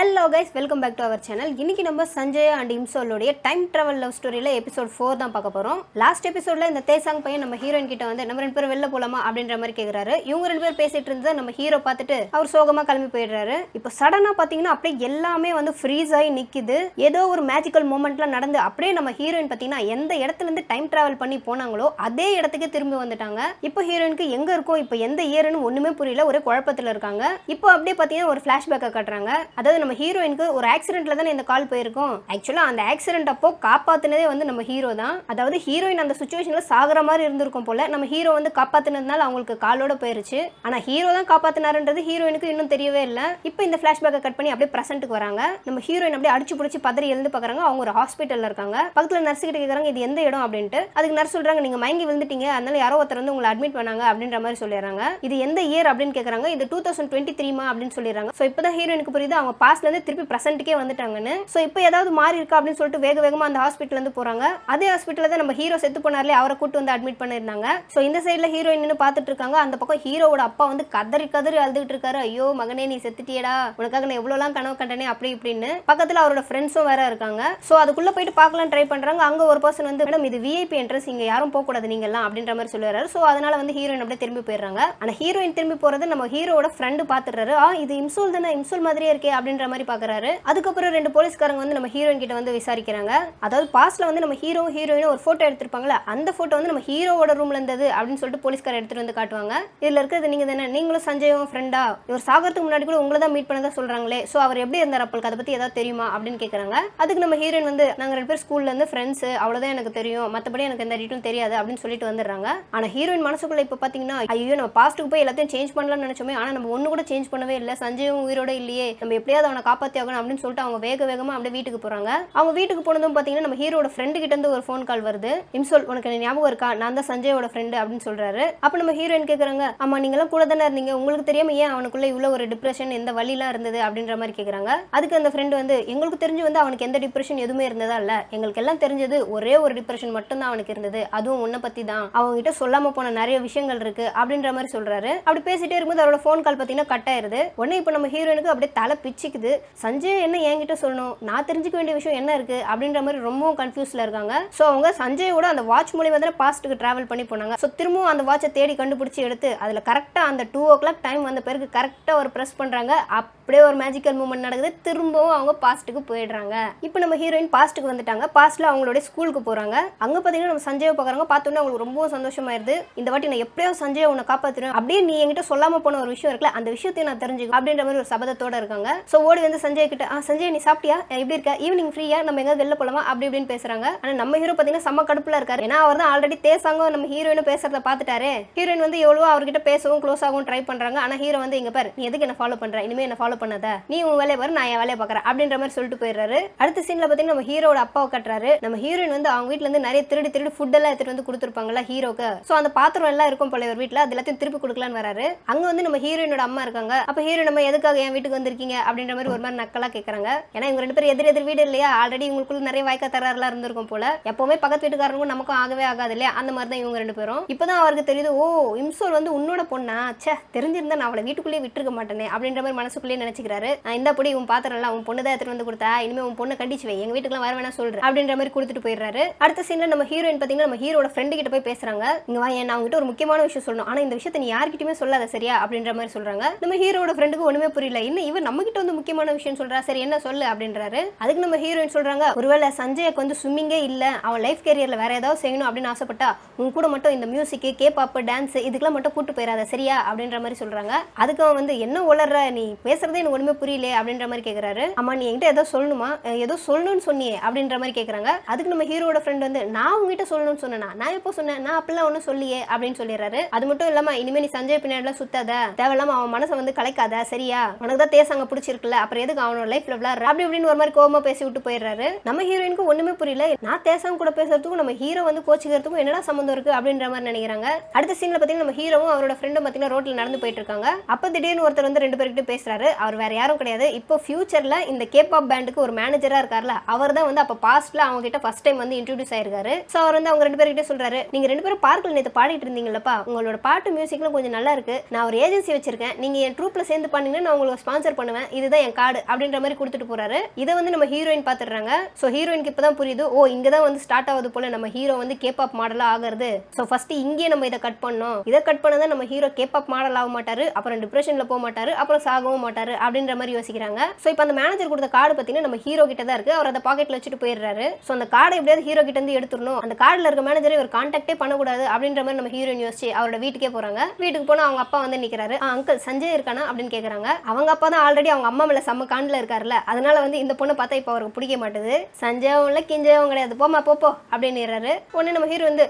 Hello guys, welcome back to our channel. இன்னைக்கு நம்ம Sanjay and இம்சோலுடைய டைம் டிராவல் லவ் ஸ்டோரியில் எபிசோட் 4 தான் பார்க்க போகிறோம். லாஸ்ட் எபிசோடில் இந்த தேசாங் பையன் நம்ம ஹீரோயின் கிட்ட வந்து நம்ம 2 பேரும் வெளில போகலாமா அப்படின்ற மாதிரி கேட்குறாரு. இவங்க 2 பேர் பேசிட்டு இருந்ததை நம்ம ஹீரோ பார்த்துட்டு அவர் சோகமாக கிளம்பி போயிடுறாரு. இப்போ சடனாக பார்த்தீங்கன்னா அப்படியே எல்லாமே வந்து ஃப்ரீஸ் ஆகி நிற்கிது. ஏதோ ஒரு மேஜிக்கல் மூமெண்ட்லாம் நடந்து அப்படியே நம்ம ஹீரோயின் பார்த்தீங்கன்னா எந்த இடத்துலேருந்து டைம் டிராவல் பண்ணி போனாங்களோ அதே இடத்துக்கே திரும்பி வந்துட்டாங்க. இப்போ ஹீரோயினுக்கு எங்கே இருக்கோம், இப்போ எந்த இயர்னு ஒன்றுமே புரியல, ஒரே குழப்பத்தில் இருக்காங்க. இப்போ அப்படியே பார்த்தீங்கன்னா ஒரு ஃப்ளாஷ்பேக்கை காட்டுறாங்க. அதாவது நம்ம ஹீரோயினுக்கு ஒரு ஆக்சிடென்ட்ல தானே இந்த கால் போயிருக்கும். ஆக்சுவலா அந்த ஆக்சிடென்ட் அப்போ காப்பாத்தினதே வந்து நம்ம ஹீரோ தான். அதாவது ஹீரோயின் அந்த சிச்சுவேஷன்ல சாகுற மாதிரி இருந்திருக்கும் போல. நம்ம ஹீரோ வந்து காப்பாத்தினதுனால அவங்களுக்கு காலோட போயிருச்சு. ஆனா ஹீரோ தான் காப்பாத்தினாருன்றது ஹீரோயினுக்கு இன்னும் தெரியவே இல்லை. இப்போ இந்த ஃபிளாஷ்பேக்கை கட் பண்ணி அப்படியே பிரசன்ட்டுக்கு வராங்க. நம்ம ஹீரோயின் அப்படியே அடிச்சு பிடிச்சி பதறி எழுந்து பாக்குறாங்க. அவங்க ஒரு ஹாஸ்பிட்டல்ல இருக்காங்க. பக்கத்துல நர்ஸ் கிட்ட கேக்குறாங்க இது எந்த இடம் அப்படின்ட்டு. அதுக்கு நர்ஸ் சொல்றாங்க நீங்க மயங்கி விழுந்துட்டீங்க, அதனால யாரோ ஒருத்தர் வந்து உங்களை அட்மிட் பண்ணாங்க அப்படின்ற மாதிரி சொல்லிடுறாங்க. இது எந்த இயர் அப்படின்னு கேக்குறாங்க. இது 2023 அப்படின்னு சொல்லிடுறாங்க. சோ இப்பதான் ஹீரோயினுக்கு புரியுது அவங்க பாஸ்ட்ல இருந்து திருப்பி பிரசன்ட்டுக்கே வந்துட்டாங்கன்னு. சோ இப்போ ஏதாவது மாறி இருக்கா அப்படின்னு சொல்லிட்டு வேக வேகமா அந்த ஹாஸ்பிட்டல்ல இருந்து போறாங்க. அதே ஹாஸ்பிட்டல்ல தான் நம்ம ஹீரோ செத்து போனார்ல, அவரை கூட்டு வந்து அட்மிட் பண்ணிருந்தாங்க. சோ இந்த சைடுல ஹீரோயின் நின்னு பார்த்துட்டு இருக்காங்க. அந்த பக்கம் ஹீரோவோட அப்பா வந்து கதறி கதறி அழுதுட்டு இருக்காரு. ஐயோ மகனே நீ செத்துட்டியடா, உனக்காக நான் எவ்வளவுலாம் கனவு கண்டனே அப்படி இப்படின்னு. பக்கத்துல அவரோட ஃப்ரெண்ட்ஸும் வேற இருக்காங்க. சோ அதுக்குள்ள போயிட்டு பார்க்கலாம் ட்ரை பண்றாங்க. அங்க ஒரு பர்சன் வந்து மேடம் இது விஐபி என்ட்ரன்ஸ், இங்க யாரும் போக கூடாது நீங்க எல்லாம் அப்படின்ற மாதிரி சொல்லுறாரு. சோ அதனால வந்து ஹீரோயின் அப்படியே திரும்பி போயிடுறாங்க. ஆனா ஹீரோயின் திரும்பி போறது நம்ம ஹீரோவோட ஃப்ரெண்டு பாத்துறாரு. இது இம்சோல் தானே, இம்சோல் மாதிரியே இருக்கே அப்படின்ற மாதிரி பாக்குறாரு. அதுக்கப்புறம் 2 போலீஸ்காரங்க வந்து நம்ம ஹீரோயின் கிட்ட வந்து விசாரிக்கிறாங்க. அதாவது பாஸ்ட்ல வந்து நம்ம ஹீரோ ஹீரோயின் ஒரு போட்டோ எடுத்திருப்பாங்கல்ல, அந்த போட்டோ வந்து நம்ம ஹீரோவோட ரூம்ல இருந்தது அப்படின்னு சொல்லிட்டு போலீஸ்காரர் எடுத்துட்டு வந்து காட்டுவாங்க. இதுல இருக்கிறது நீங்க தானே, நீங்களும் சஞ்சயும் ஃப்ரெண்டா, இவர் சாகிறதுக்கு முன்னாடி கூட உங்களை தான் மீட் பண்ணதா சொல்றாங்களே, சோ அவர் எப்படி இருந்தார் அப்பளுக்கு, அதை பத்தி ஏதாவது தெரியுமா அப்படின்னு கேக்குறாங்க. அதுக்கு நம்ம ஹீரோயின் வந்து நாங்க 2 பேர் ஸ்கூல்ல இருந்து ஃப்ரெண்ட்ஸ், அவ்வளவுதான் எனக்கு தெரியும், மத்தபடி எனக்கு எந்த டீட்டெயிலும் தெரியாது அப்படின்னு சொல்லிட்டு வந்துடுறாங்க. ஆனா ஹீரோயின் மனசுக்குள்ள இப்ப பாத்தீங்கன்னா ஐயோ நம்ம பாஸ்ட்டுக்கு போய் எல்லாத்தையும் சேஞ்ச் பண்ணலாம்னு நினைச்சோமே, ஆனா நம்ம ஒண்ணு கூட சேஞ்ச் பண்ணவே இல்லை, சஞ்சயும் உயிரோட இல்லையே, நம்ம எப்படியாவது அவனை காப்பாத்தி ஆகணும் அப்படின்னு சொல்லிட்டு அவங்க வேக வேகமா அப்படியே வீட்டுக்கு போறாங்க. அவங்க வீட்டுக்கு போனதும் பாத்தீங்கன்னா நம்ம ஹீரோட ஃப்ரெண்டு கிட்ட இருந்து ஒரு ஃபோன் கால் வருது. இம்சோல் உனக்கு ஞாபகம் இருக்கா, நான் தான் சஞ்சயோட ஃப்ரெண்டு அப்படின்னு சொல்றாரு. அப்ப நம்ம ஹீரோயின் கேக்குறாங்க ஆமா நீங்க எல்லாம் கூட தானே இருந்தீங்க, உங்களுக்கு தெரியாம ஏன் அவனுக்குள்ள இவ்வளவு ஒரு டிப்ரெஷன், எந்த வலிலாம் இருந்தது அப்படின்ற மாதிரி கேக்குறாங்க. அதுக்கு அந்த ஃப்ரெண்டு வந்து எங்களுக்கு தெரிஞ்சு வந்து அவனுக்கு எந்த டிப்ரெஷன் எதுவுமே இருந்ததா இல்ல, எங்களுக்கு எல்லாம் தெரிஞ்சது ஒரே ஒரு டிப்ரெஷன் மட்டும் தான் அவனுக்கு இருந்தது, அதுவும் உன்னை பத்தி தான், அவங்க கிட்ட சொல்லாம போன நிறைய விஷயங்கள் இருக்கு அப்படின்ற மாதிரி சொல்றாரு. அப்படி பேசிட்டே இருக்கும்போது அவரோட ஃபோன் கால் பாத்தீங்கன்னா கட் ஆயிருது. உடனே இப்ப நம்ம ஹீரோயினுக்கு அப்படியே தலை பிச்சுக்குது. சஞ்சய் என்ன என்கிட்ட சொல்லணும், நான் தெரிஞ்சுக்க வேண்டிய விஷயம் என்ன இருக்கு அப்படின்ற மாதிரி ரொம்பவும் கன்ஃபியூஸ்ல இருக்காங்க. சோ அவங்க சஞ்சயோட அந்த வாட்ச் மூலமா தான் பாஸ்ட்டுக்கு டிராவல் பண்ணி போனாங்க. சோ திரும்பவும் அந்த வாட்சை தேடி கண்டுபிடிச்சு எடுத்து அதுல கரெக்டா அந்த 2 o'clock டைம் வந்த பிறகு கரெக்டா ஒரு பிரஸ் பண்றாங்க. அப்படியே ஒரு மேஜிக்கல் மூமெண்ட் நடக்குது. திரும்பவும் அவங்க பாஸ்ட்டுக்கு போயிடுறாங்க. இப்போ நம்ம ஹீரோயின் பாஸ்ட்டுக்கு வந்துட்டாங்க. பாஸ்ட்ல அவங்களோட ஸ்கூலுக்கு போறாங்க. அங்க பாத்தீங்கன்னா நம்ம சஞ்சயை பாக்குறாங்க. பார்த்தோன்னே அவங்களுக்கு ரொம்ப சந்தோஷமாயிருது. இந்த வாட்டி நான் எப்படியோ சஞ்சயை உன்னை காப்பாத்துறேன், அப்படியே நீ என்கிட்ட சொல்லாம போன ஒரு விஷயம் இருக்குல்ல, அந்த விஷயத்தையும் நான் தெரிஞ்சுக்கணும் அப்படின்ற மாதிரி ஒரு சபதத்தோட இருக்காங்க. சோ ஓடி வந்து சஞ்சய் கிட்ட சஞ்சய் நீ சாப்பிட்டியா, எப்படி இருக்க, ஈவினிங் ஃப்ரீயா, நம்ம எங்க வெளில போலாமா அப்படி இப்படின்னு பேசுறாங்க. ஆனா நம்ம ஹீரோ பாத்தீங்கன்னா செம்ம கடுப்புல இருக்காரு. ஏன்னா அவர் தான் ஆல்ரெடி தேசாங்க நம்ம ஹீரோயின் பேசுறத பாத்துட்டாரு. ஹீரோயின் வந்து எவ்வளவோ அவர்கிட்ட பேசவும் க்ளோஸ் ஆகவும் ட்ரை பண்றாங்க. ஆனா ஹீரோ வந்து இங்க பாரு நீ எதுக்கு என்ன ஃபாலோ பண்ற, இனிமே என்ன ஃபாலோ பண்ணாத, நீ உன் வேலையை பாரு, நான் என் வேலையை பாக்குறேன் அப்படின்ற மாதிரி சொல்லிட்டு போயிடுறாரு. அடுத்த சீன்ல பாத்தீங்கன்னா நம்ம ஹீரோட அப்பாவை கட்டுறாரு. நம்ம ஹீரோயின் வந்து அவங்க வீட்டுல இருந்து நிறைய திருடி ஃபுட் எல்லாம் எடுத்துட்டு வந்து கொடுத்துருப்பாங்கல்ல ஹீரோக்கு. சோ அந்த பாத்திரம் எல்லாம் இருக்கும் போல ஒரு வீட்டுல, அது எல்லாத்தையும் திருப்பி கொடுக்கலான்னு வராரு. அங்க வந்து நம்ம ஹீரோயினோட அம்மா இருக்காங்க. அப்ப ஹீரோ நம்ம எதுக்காக என் வீட்டுக்கு வந்திருக்கீங்க அப்படின்ற மாதிரி ஒரு மாதிரி நக்கலா கேக்குறாங்க. ஏன்னா இவங்க 2 பேரும் எதிர் வீடு இல்லையா, ஆல்ரெடி இவங்களுக்குள்ள நிறைய வாய்க்கா தராறுலாம் இருந்திருக்கும் போல. எப்பவுமே பக்கத்து வீட்டுக்காரங்களும் நமக்கும் ஆகவே ஆகாது இல்லையா, அந்த மாதிரி தான் இவங்க 2 பேரும். இப்பதான் அவருக்கு தெரியுது ஓ இம்சோல் வந்து உன்னோட பொண்ணா, சே தெரிஞ்சிருந்தா நான் அவளை வீட்டுக்குள்ளேயே விட்டுருக்க மாட்டேனே அப்படின்ற மாதிரி மனசுக்குள்ளேயே நினைச்சுக்கிறாரு. இந்த படி உன் பாத்திரம் உன் பொண்ணு தான் எடுத்துட்டு வந்து கொடுத்தா, இனிமே உன் பொண்ணை கண்டிச்சு வை, எங்க வீட்டுக்குலாம் வர வேணா சொல்றேன் அப்படின்ற மாதிரி கொடுத்துட்டு போயிடுறாரு. அடுத்த சீன்ல நம்ம ஹீரோயின் பாத்தீங்கன்னா நம்ம ஹீரோட ஃப்ரெண்டு கிட்ட போய் பேசுறாங்க. இங்க வா, நான் அவங்ககிட்ட ஒரு முக்கியமான விஷயம் சொல்லணும், ஆனா இந்த விஷயத்தை நீ யார்கிட்டயுமே சொல்லாத சரியா அப்படின்ற மாதிரி சொல்றாங்க. நம்ம ஹீரோட ஃப்ரெண்டுக்கு ஒண்ணுமே புரியல, இன்னும் இவன் நம்ம கிட்ட வந்து முக்கியமான விஷயம் சொல்றா, சரி என்ன சொல்லு அப்படின்றாரு. அதுக்கு நம்ம ஹீரோயின் சொல்றாங்க ஒருவேளை சஞ்சய்க்கு வந்து ஸ்விம்மிங்கே இல்ல, அவன் லைஃப் கேரியர்ல வேற ஏதாவது செய்யணும் அப்படின்னு ஆசைப்பட்டா உன் கூட மட்டும் இந்த மியூசிக், கேபாப், டான்ஸ் இதுக்கெல்லாம் மட்டும் கூட்டு போயிடாத சரியா அப்படின்ற மாதிரி சொல்றாங்க. அதுக்கு அவன் வந்து என்ன உளர்ற, நீ பேசுறதே எனக்கு ஒண்ணுமே புரியல அப்படின்ற மாதிரி கேக்குறாரு. அம்மா நீ என்கிட்ட ஏதோ சொல்லணுமா, ஏதோ சொல்லணும்னு சொன்னியே அப்படின்ற மாதிரி கேக்குறாங்க. அதுக்கு நம்ம ஹீரோட ஃப்ரெண்ட் வந்து நான் உங்ககிட்ட சொல்லணும்னு சொன்னா, நான் எப்போ சொன்னேன், நான் அப்படிலாம் ஒன்னும் சொல்லியே அப்படின்னு சொல்லிடுறாரு. அது மட்டும் இல்லாம இனிமே நீ சஞ்சய் பின்னாடி சுத்தாத, தேவையில்லாம அவன் மனசை வந்து கலைக்காத சரியா, உனக்கு தான் தேசாங்க பிடிச்சிருக்குல்ல, அப்புறம் எதுக்கு அவனோட லைஃப்ல விளையாடுற அப்படி இப்படின்னு ஒரு மாதிரி கோவமா பேசி விட்டு போயிடுறாரு. நம்ம ஹீரோயினுக்கு ஒண்ணுமே புரியல, நான் தேசாங்க கூட பேசுறதுக்கும் நம்ம ஹீரோ வந்து கோச்சிக்கிறதுக்கும் என்னடா சம்பந்தம் இருக்கு அப்படின்ற மாதிரி நினைக்கிறாங்க. அடுத்த சீன்ல பாத்தீங்கன்னா நம்ம ஹீரோவும் அவரோட ஃப்ரெண்டும் பாத்தீங்கன்னா ரோட்ல நடந்து போயிட்டு இருக்காங்க. அப்ப திடீர்னு ஒருத்தர் வந்து 2 பேர்கிட்ட பேசுறாரு. அவர் வேற யாரும் கிடையாது, இப்போ ஃபியூச்சர்ல இந்த கேபாப் பேண்டுக்கு ஒரு மேனேஜரா இருக்கார்ல, அவர் தான் வந்து அப்ப பாஸ்ட்ல அவங்க கிட்ட ஃபர்ஸ்ட் டைம் வந்து இன்ட்ரோடியூஸ் ஆயிருக்காரு. சோ அவர் வந்து அவங்க 2 பேர்கிட்ட சொல்றாரு, நீங்க 2 பேரும் பார்க்ல நேத்து பாடிட்டு இருந்தீங்கல்லப்பா, உங்களோட பாட்டு மியூசிக்லாம் கொஞ்சம் நல்லா இருக்கு, நான் ஒரு ஏஜென்சி வச்சிருக்கேன், நீங்க என் ட்ரூப்ல சேர்ந்து பண்ணீங்கன்னா நான் உங்களுக்கு ஸ்பான்சர் பண்ணுவேன், இதுதான் என் கார்டு அப்படின்ற மாதிரி கொடுத்துட்டு போறாரு. இதை வந்து நம்ம ஹீரோயின் பாத்துறாங்க. ஸோ ஹீரோயினுக்கு இப்பதான் புரியுது, ஓ இங்கதான் வந்து ஸ்டார்ட் ஆகுது போல நம்ம ஹீரோ வந்து கேபாப் மாடலா ஆகிறது. ஸோ ஃபர்ஸ்ட் இங்கே நம்ம இதை கட் பண்ணோம், இதை கட் பண்ணதான் நம்ம ஹீரோ கேபாப் மாடல் ஆக மாட்டாரு, அப்புறம் டிப்ரெஷன்ல போக மாட்டாரு, அப்புறம் சாகவும் மாட்டாரு அப்படின்ற மாதிரி யோசிக்கிறாங்க. ஸோ இப்போ அந்த மேனேஜர் கொடுத்த கார்டு பார்த்தீங்கன்னா நம்ம ஹீரோ கிட்ட தான் இருக்கு. அவர் அந்த பாக்கெட்ல வச்சுட்டு போயிடுறாரு. ஸோ அந்த கார்டை எப்படியாவது ஹீரோ கிட்ட இருந்து எடுத்துடணும், அந்த கார்டில் இருக்க மேனேஜரை இவர் கான்டாக்டே பண்ணக்கூடாது அப்படின்ற மாதிரி நம்ம ஹீரோயின் யோசிச்சு அவரோட வீட்டுக்கே போறாங்க. வீட்டுக்கு போனா அவங்க அப்பா வந்து நிக்கிறாரு. அங்கிள் சஞ்சய் இருக்கானா அப்படின்னு கேக்குறாங்க. அவங்க அப்பா தான் ஆல்ரெடி அவங்க அம்மா மேல செம்ம காண்டில் இருக்காருல்ல, அதனால வந்து இந்த பொண்ணை பார்த்தா இப்போ அவருக்கு பிடிக்க மாட்டுது. சஞ்சயும் இல்லை கிஞ்சவும் கிடையாது, போமா போப்போ அப்படின்னு. உடனே நம்ம ஹீரோ வந்து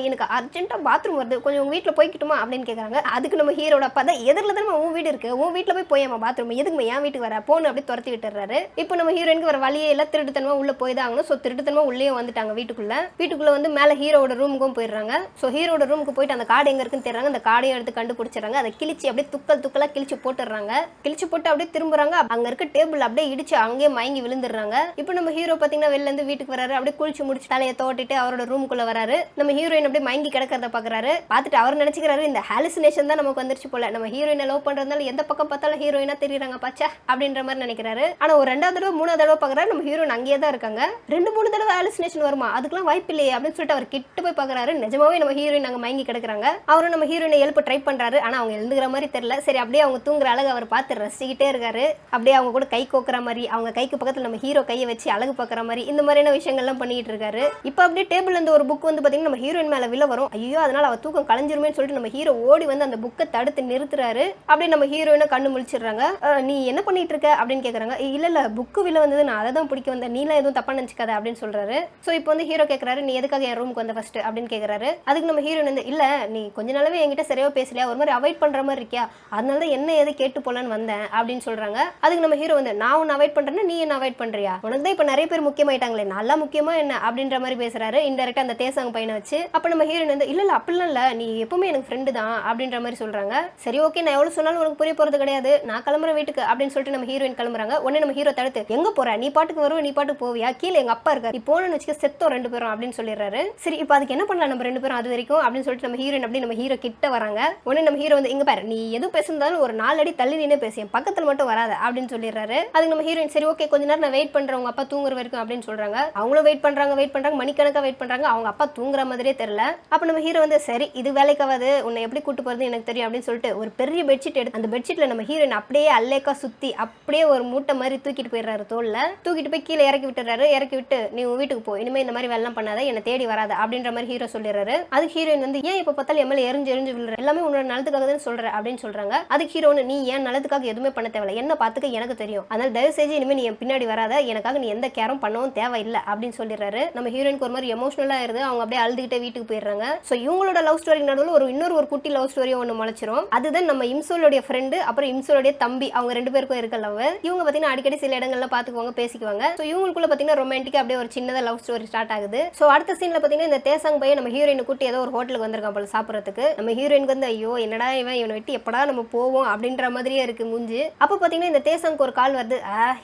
எனக்கு அர்ஜென்ட்டா பாத்ரூம் வருது, கொஞ்சம் உங்க வீட்டில் போய்க்கிட்டுமா அப்படின்னு கேட்குறாங்க. அதுக்கு நம்ம ஹீரோட அப்பா தான் எதிரில் தானே உன் வீடு இருக்கு, உன் வீட்டில் போய் போயாமா பாத்ரூம், எதுக்குமா என் வீட்டுக்கு வர போன்னு அப்படி துரத்தி விட்டுறாரு. இப்போ நம்ம ஹீரோயினுக்கு வர வழியே இல்லை, திருட்டுத்தனமா உள்ள போய் தான் ஆகணும். ஸோ திருட்டுத்தனமா உள்ளே வந்துட்டாங்க வீட்டுக்குள்ள வந்து மேலே ஹீரோட ரூமுக்கும் போயிடுறாங்க. ஸோ ஹீரோட ரூமுக்கு போயிட்டு அந்த கார்டு எங்க இருக்குன்னு தெரியாங்க. அந்த கார்டையும் எடுத்து கண்டுபிடிச்சிடறாங்க. அதை கிழிச்சு அப்படியே துக்கலா கிழிச்சு போட்டுடுறாங்க. கிழிச்சு போட்டு அப்படியே திரும்புறாங்க. அங்க இருக்க டேபிள் அப்படியே இடிச்சு அங்கேயே மயங்கி விழுந்துடுறாங்க. இப்போ நம்ம ஹீரோ பார்த்தீங்கன்னா வெளில இருந்து வீட்டுக்கு வராரு. அப்படியே குளிச்சு முடிச்சு தலையை தோட்டிட்டு அவரோட ரூமுக்குள்ள வராரு. நம்ம ஹீரோயின் அப்படியே மயங்கி கிடக்கிறத பாக்குறாரு. பார்த்துட்டு அவர் நினைச்சுக்கிறாரு இந்த ஹாலுசினேஷன் தான் நமக்கு வந்துருச்சு போல, நம்ம ஹீரோயினை லவ் பண்றதுனால எந்த பக்கம் பார்த்தாலும் ஹீரோயினா தெரியுறாங்க பாச்சா அப்படின்ற மாதிரி நினைக்கிறாரு. ஆனா ஒரு 2வது தடவை 3வது தடவை பாக்குறாரு, நம்ம ஹீரோயின் அங்கேயே தான் இருக்காங்க. 2-3 தடவை ஹாலுசினேஷன் வருமா, அதுக்கெல்லாம் வாய்ப்பு இல்லையே அப்படின்னு சொல்லிட்டு அவர் கிட்ட போய் பாக்குறாரு. நிஜமாவே நம்ம ஹீரோயின் அங்க மயங்கி கிடக்குறாங்க. அவரும் நம்ம ஹீரோயினை எழுப்ப ட்ரை பண்றாரு. ஆனா அவங்க எழுந்துக்கிற மாதிரி தெரியல. சரி அப்படியே அவங்க தூங்குற அழகு அவர் பார்த்து ரசிக்கிட்டே இருக்காரு. அப்படியே அவங்க கூட கை கோக்குற மாதிரி, அவங்க கைக்கு பக்கத்துல நம்ம ஹீரோ கையை வச்சு அழகு பார்க்குற மாதிரி இந்த மாதிரியான விஷயங்கள்லாம் பண்ணிட்டு இருக்காரு. இப்போ அப்படியே டேபிள் இருந்து ஒரு புக் வந்து பாத்தீங்கன்னா நம்ம ஹீரோயின் மேல விழ வரும். ஐயோ அதனால அவ தூக்கம் கலைஞ்சிருமே சொல்லிட்டு நம்ம ஹீரோ ஓடி வந்து அந்த புக்கை தடுத்து நிறுத்துறாரு. அப்படியே நம்ம ஹீரோயினை கண்ணு முழிச்சிடுறாங்க. நீ என்ன பண்ணிட்டு இருக்க அப்படின்னு கேக்குறாங்க. இல்ல புக்கு விழ வந்தது, நான் அதை தான் பிடிக்க வந்தேன், நீலாம் எதுவும் தப்பா நினைச்சுக்காத அப்படின்னு சொல்றாரு. ஸோ இப்போ வந்து ஹீரோ கேட்கறாரு, நீ எதுக்காக என் ரூமுக்கு வந்த ஃபர்ஸ்ட் அப்படின்னு கேட்கறாரு. அதுக்கு நம்ம ஹீரோயின் வந்து இல்ல நீ கொஞ்ச நாளாவே என்கிட்ட சரியா பேசலையா, ஒரு மாதிரி அவாய்ட் பண்ற மாதிரி இருக்கியா, அதனால தான் என்ன எது கேட்டு போலான்னு வந்தேன் அப்படின்னு சொல்றாங்க. அதுக்கு நம்ம ஹீரோ வந்து நான் உன்னை அவாய்ட் பண்றேன்னா நீ என்ன அவாய்ட் பண்றியா, உனக்கு தான் இப்போ நிறைய பேர் முக்கியமாயிட்டாங்களே, நல்லா முக்கியமா என்ன அப்படின்ற மாதிரி பேசுறாரு இன்டெரக்டா அந்த தேசாங்க பையனை வச்சு. அப்ப நம்ம ஹீரோயின் வந்து இல்ல அப்படிலாம் இல்ல, நீ எப்பவுமே எனக்கு ஃப்ரெண்டு தான் அப்படின்ற மாதிரி சொல்றாங்க. சரி ஓகே நான் எவ்வளவு சொன்னாலும் உனக்கு புரிய போறது கிடையாது, நான் கிளம்புற வீட்டுக்கு அப்படின்னு சொல்லிட்டு நம்ம ஹீரோயின் கிளம்புறாங்க. உடனே நம்ம ஹீரோ தடுத்து எங்க போற, நீ பாட்டுக்கு வருவ நீ பாட்டுக்கு போவியா, கீழே எங்க அப்பா இருக்காரு, நீ போனன்னு வச்சுக்க செத்தோம் 2 பேரும் அப்படின்னு சொல்லிடுறாரு. சரி இப்போ அதுக்கு என்ன பண்ணலாம் நம்ம 2 பேரும் அது வரைக்கும் அப்படின்னு சொல்லிட்டு நம்ம ஹீரோயின் அப்படி நம்ம ஹீரோ கிட்ட வராங்க. உடனே நம்ம ஹீரோ வந்து இங்க பாரு நீ எது பேசுனாலும் ஒரு 4 அடி தள்ளி நின்று பேசியேன், பக்கத்துல மட்டும் வராத அப்படின்னு சொல்லிடுறாரு. அதுக்கு நம்ம ஹீரோயின் சரி ஓகே கொஞ்ச நேரம் நான் வெயிட் பண்றேன் உங்க அப்பா தூங்குற வரைக்கும் அப்படின்னு சொல்றாங்க. அவங்களும் வெயிட் பண்றாங்க மணிக்கணக்கா வெயிட் பண்றாங்க. அவங்க அப்பா தூங்குற மாதிரியே தெரியல. அப்ப நம்ம ஹீரோ வந்து சரி இது வேலைக்காவது, உன்னை எப்படி கூட்டு போறது எனக்கு தெரியும் அப்படின்னு சொல்லிட்டு ஒரு பெரிய பெட்ஷீட் எடுத்து அந்த பெட்ஷீட்ல நம்ம ஹீரோயின் அப்படியே அல்லேக்கா சுத்தி அப்படியே ஒரு மூட்டை மாதிரி தூக்கிட்டு போயிடுறாரு. தோல்ல தூக்கிட்டு போய் கீழே இறக்கி விட்டுறாரு. இறக்கி விட்டு நீ உன் வீட்டுக்கு போ, இனிமே இந்த மாதிரி வேலை பண்ணாத, என்ன தேடி வராத அப்படின்ற மாதிரி ஹீரோ சொல்லிடுறாரு. அதுக்கு ஹீரோயின் வந்து ஏன் இப்ப பார்த்தாலும் எம்எல்ஏ எரிஞ்சு விழுற, எல்லாமே உன்னோட நலத்துக்காக தான் சொல்ற அப்படின்னு சொல்றாங்க. அதுக்கு ஹீரோ நீ ஏன் நலத்துக்காக எதுவுமே பண்ண தேவையில்லை, என்ன பார்த்துக்க எனக்கு தெரியும், அதனால தயவு செஞ்சு இனிமே நீ என் பின்னாடி வராத, எனக்காக நீ எந்த கேரும் பண்ணவும் தேவையில்லை அப்படின்னு சொல்லிடுறாரு. நம்ம ஹீரோயினுக்கு ஒரு மாதிரி எமோஷனலா இருந்து அவங்க அப்படியே அழுதுகிட்டே வீட்டுக்கு போயிடுறாங்க. ஸோ இவங்களோட லவ் ஸ்டோரி நடுவில் இன்னொரு குட்டி லவ் ஸ்டோரியும் ஒன்று முளைச்சிரும். அதுதான் நம்ம இம்சோலுடைய ஃப்ரெண்டு அப்புறம் இம்சோலுடைய தம்பி, அவங்க 2 பேருக்கும் இருக்க லவ். இவங்க பார்த்தீங்கன்னா அடிக்கடி சில இடங்கள்ல பார்த்துக்குவாங்க பேசிக்குவாங்க. ஸோ இவங்களுக்குள்ள பார்த்தீங்கன்னா ரொமான்டிக்கா அப்படியே ஒரு சின்னதாக லவ் ஸ்டோரி ஸ்டார்ட் ஆகுது. ஸோ அடுத்த சீன்ல பார்த்தீங்கன்னா இந்த தேசாங் பையன் நம்ம ஹீரோயினை கூட்டி ஏதோ ஒரு ஹோட்டலுக்கு வந்திருக்கான் போல சாப்பிட்றதுக்கு. நம்ம ஹீரோயினுக்கு வந்து ஐயோ என்னடா இவனை விட்டு எப்படா நம்ம போவோம் அப்படின்ற மாதிரியே இருக்கு மூஞ்சி. அப்போ பார்த்தீங்கன்னா இந்த தேசாங்க்கு ஒரு கால் வருது.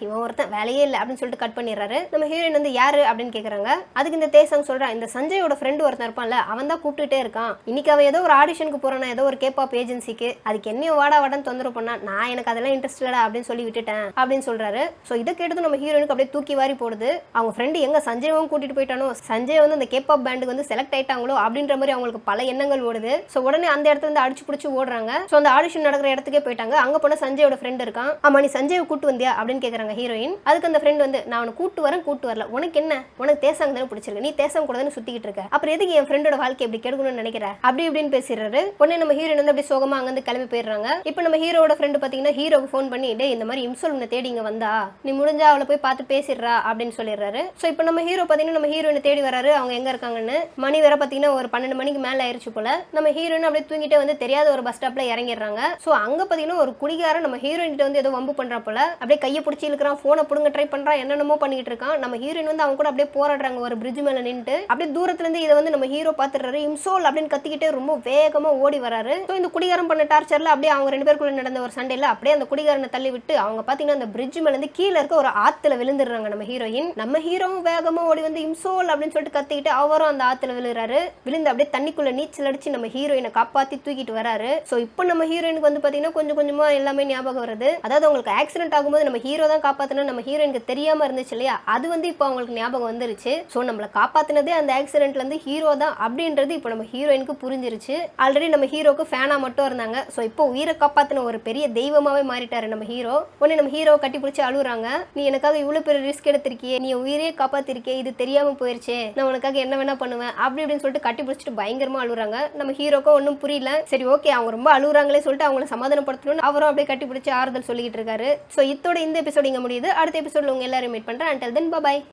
இவன் ஒருத்தன் வேலையே இல்லை அப்படின்னு சொல்லிட்டு கட் பண்ணிடுறாரு. நம்ம ஹீரோயின் வந்து யாரு அப்படின்னு கேட்குறாங்க. அதுக்கு இந்த தேசாங் சொல்றான் இந்த சஞ்சயோட ஃப்ரெண்டு ஒருத்தன் இருப்பான்ல, அவன் தான் கூப்பிட்டுட்டே இருக்கான், இன்னைக்கு அவன் ஏதோ ஒரு ஆடிஷனுக்கு போறானா ஏதோ ஒரு கேபாப் ஏஜென்சிக்கு, அதுக்கு என்னையும் வாடான்னு தொந்தரவு பண்ணா, நான் எனக்கு அதெல்லாம் இன்ட்ரெஸ்ட் இல்லடா அப்படின்னு சொல்லி விட்டுட்டேன் அப்படின்னு சொல்றாரு. ஸோ இதை கேட்டது நம்ம ஹீரோயினுக்கு அப்படியே தூக்கி வாரி போடுது. அவங்க ஃப்ரெண்டு எங்க சஞ்சயவும் கூட்டிட்டு போயிட்டானோ, சஞ்சய் வந்து அந்த கேபாப் பேண்டுக்கு வந்து செலக்ட் ஆயிட்டாங்களோ அப்படின்ற மாதிரி அவங்களுக்கு பல எண்ணங்கள் ஓடுது. ஸோ உடனே அந்த இடத்துல இருந்து அடிச்சு பிடிச்சி ஓடுறாங்க. ஸோ அந்த ஆடிஷன் நடக்கிற இடத்துக்கே போயிட்டாங்க. அங்க போன சஞ்சயோட ஃப்ரெண்ட் இருக்கான். ஆமா நீ சஞ்சயை கூட்டு வந்தியா அப்படின்னு கேட்கறாங்க ஹீரோயின். அதுக்கு அந்த ஃப்ரெண்ட் வந்து நான் அவனை கூட்டு வரல, உனக்கு என்ன, உனக்கு தேசாங்க தானே பிடிச்சிருக்கு, நீ தேசாங்க கூட தானே சுத்திக்கிட்டு இருக்க, அப்புறம் எதுக்கு என் ஃப்ரெண்டோட வாழ்க்கை எப்படி கெடுக்கணும்னு நினைக்கிற அப்படி இப்படின்னு பேசிடுறாரு. உடனே நம்ம ஹீரோயின் வந்து அப்படியே சோகமா அங்க இருந்து கிளம்பி போயிடுறாங்க. இப்போ நம்ம ஹீரோட ஃப்ரெண்ட் பாத்தீங்கன்னா ஹீரோக்கு ஃபோன் பண்ணி டே இந்த மாதிரி இம்சோல் உன்னை தேடி இங்க வந்தா, நீ முடிஞ்சா அவளை போய் பார்த்து பேசிடுறா அப்படின்னு சொல்லிடுறாரு. ஸோ இப்போ நம்ம ஹீரோ பாத்தீங்கன்னா நம்ம ஹீரோயினை தேடி வராரு. அவங்க எங்க இருக்காங்கன்னு மணி வேற பாத்தீங்கன்னா ஒரு 12 மணிக்கு மேல ஆயிருச்சு போல. நம்ம ஹீரோயின் அப்படியே தூங்கிட்டே வந்து தெரியாத ஒரு பஸ் ஸ்டாப்ல இறங்கிடுறாங்க. ஸோ அங்க பாத்தீங்கன்னா ஒரு குடிகாரன் நம்ம ஹீரோயின் வந்து ஏதோ வம்பு பண்றா போல, அப்படியே கையை பிடிச்சி இழுக்கிறான், போனை புடுங்க ட்ரை பண்றான், என்னென்னமோ பண்ணிட்டு இருக்கான். நம்ம ஹீரோயின் வந்து அவங்க கூட அப்படியே போராடுறாங்க ஒரு பிரிட்ஜ் மேல நின்று. அப்படியே தூரத்துல இருந்து இதை வந்து நம்ம ஹீரோ பாத்துறாரு. இம்சோல் அப்படின்னு கத்திக்கிட்டே ரொம்ப வேகமா ஓடி வராரு. ஸோ இந்த குடிகாரன் பண்ண டார்ச்சர்ல அப்படியே அவங்க 2 பேருக்குள்ள நடந்த ஒரு சண்டையில அப்படியே அந்த குடிகாரனை தள்ளி விட்டு அவங்க பாத்தீங்கன்னா அந்த பிரிட்ஜ் மேல இருந்து கீழே இருக்க ஒரு ஆத்துல விழுந்துடுறாங்க நம்ம ஹீரோயின். நம்ம ஹீரோவும் வேகமா ஓடி வந்து இம்சோல் அப்படின்னு சொல்லிட்டு கத்திக்கிட்டு அவரும் அந்த ஆத்துல விழுறாரு. விழுந்து அப்படியே தண்ணிக்குள்ள நீச்சல் அடிச்சு நம்ம ஹீரோயினை காப்பாத்தி தூக்கிட்டு வராரு. ஸோ இப்போ நம்ம ஹீரோயினுக்கு வந்து பாத்தீங்கன்னா கொஞ்சம் கொஞ்சமா எல்லாமே ஞாபகம் வருது. அதாவது உங்களுக்கு ஆக்சிடென்ட் ஆகும்போது நம்ம ஹீரோ தான் காப்பாற்றணும் நம்ம ஹீரோயினுக்கு தெரியாம இருந்துச்சு இல்லையா, அது வந்து இப்போ அவங்களுக்கு ஞாபகம் வந்துருச்சு. ஸோ நம்மளை காப்பாற்றினதே அந்த ஆக்சிடென்ட்லேருந்து ஹீரோ தான் அப்படின்றது இப்போ நம்ம ஹீரோயினுக்கு புரிஞ்சிருச்சு. ஆல்ரெடி நம்ம ஹீரோக்கு ஃபேனாக மட்டும் இருந்தாங்க. ஸோ இப்போ உயிரை காப்பாற்றின ஒரு பெரிய தெய்வமாகவே மாறிட்டாரு நம்ம ஹீரோ. உடனே நம்ம ஹீரோவை கட்டி பிடிச்சி அழுகுறாங்க. நீ எனக்காக இவ்வளோ பெரிய ரிஸ்க் எடுத்திருக்கியே, நீ உயிரே காப்பாற்றிருக்கே, இது தெரியாமல் போயிருச்சே, நான் உனக்காக என்ன வேணா பண்ணுவேன் அப்படி இப்படின்னு சொல்லிட்டு கட்டி பிடிச்சிட்டு பயங்கரமா அழுகுறாங்க. நம்ம ஹீரோக்கும் ஒன்றும் புரியல. சரி ஓகே அவங்க ரொம்ப அழுகுறாங்களே சொல்லிட்டு அவங்களை சமாதானப்படுத்தணும்னு அவரும் அப்படியே கட்டி பிடிச்சி ஆறுதல் சொல்லிக்கிட்டு இருக்காரு. ஸோ இதோட இந்த எபிசோட் இங்கே முடியுது. அடுத்த எபிசோட்ல உங்க எல்லாரும் மீட் பண்றேன். Until then, bye bye.